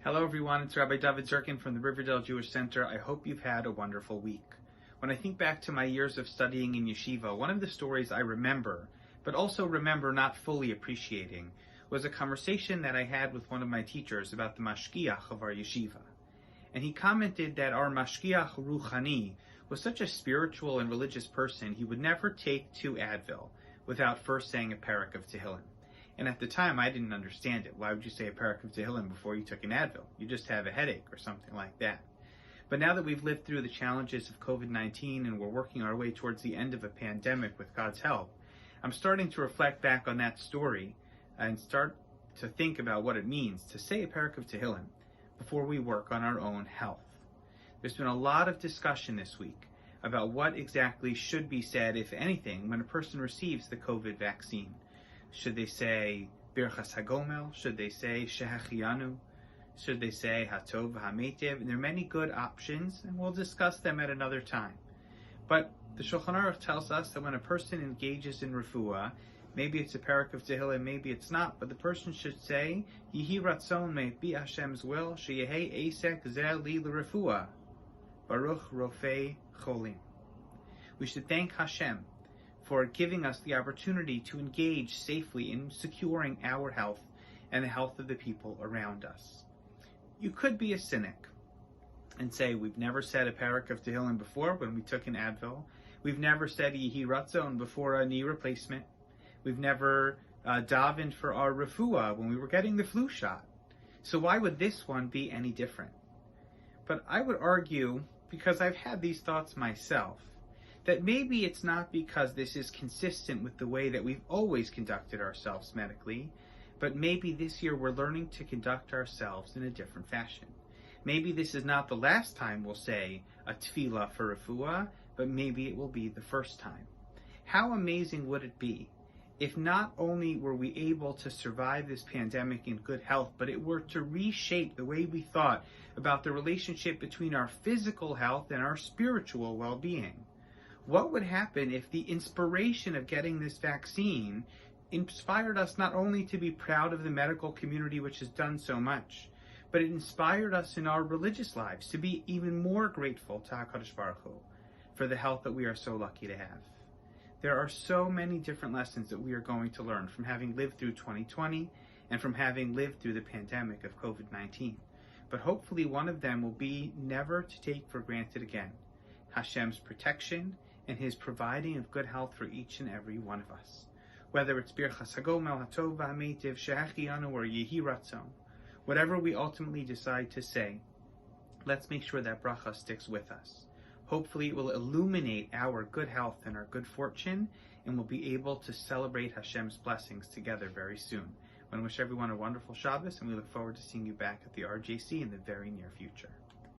Hello everyone, it's Rabbi David Zirkind from the Riverdale Jewish Center. I hope you've had a wonderful week. When I think back to my years of studying in yeshiva, one of the stories I remember, but also remember not fully appreciating, was a conversation that I had with one of my teachers about the mashgiach of our yeshiva. And he commented that our mashgiach ruchani was such a spiritual and religious person, he would never take 2 Advil without first saying a parak of Tehillim. And at the time, I didn't understand it. Why would you say a parak of Tehillim before you took an Advil? You just have a headache or something like that. But now that we've lived through the challenges of COVID-19 and we're working our way towards the end of a pandemic with God's help, I'm starting to reflect back on that story and start to think about what it means to say a parak of Tehillim before we work on our own health. There's been a lot of discussion this week about what exactly should be said, if anything, when a person receives the COVID vaccine. Should they say Birchas HaGomel? Should they say Shehachianu? Should they say Hatov HaMeitiv? And there are many good options, and we'll discuss them at another time. But the Shulchan Aruch tells us that when a person engages in refuah, maybe it's a parak of Tehillim, maybe it's not, but the person should say, Yihi Ratzon may be Hashem's will, Sheyehei Esek Zeh Li L'Refuah, Baruch Rofeh Cholim. We should thank Hashem for giving us the opportunity to engage safely in securing our health and the health of the people around us. You could be a cynic and say, we've never said a parak of Tehillim before when we took an Advil. We've never said Yehi Ratzon before a knee replacement. We've never davened for our refuah when we were getting the flu shot. So why would this one be any different? But I would argue, because I've had these thoughts myself, that maybe it's not because this is consistent with the way that we've always conducted ourselves medically, but maybe this year we're learning to conduct ourselves in a different fashion. Maybe this is not the last time we'll say a tefillah for refuah, but maybe it will be the first time. How amazing would it be if not only were we able to survive this pandemic in good health, but it were to reshape the way we thought about the relationship between our physical health and our spiritual well-being? What would happen if the inspiration of getting this vaccine inspired us not only to be proud of the medical community, which has done so much, but it inspired us in our religious lives to be even more grateful to HaKadosh Baruch Hu for the health that we are so lucky to have. There are so many different lessons that we are going to learn from having lived through 2020 and from having lived through the pandemic of COVID-19. But hopefully one of them will be never to take for granted again Hashem's protection and His providing of good health for each and every one of us. Whether it's Birchas HaGomel, Hatov HaMeitiv, Shehachianu, or Yehi Ratzon, whatever we ultimately decide to say, let's make sure that bracha sticks with us. Hopefully it will illuminate our good health and our good fortune, and we'll be able to celebrate Hashem's blessings together very soon. I want to wish everyone a wonderful Shabbos, and we look forward to seeing you back at the RJC in the very near future.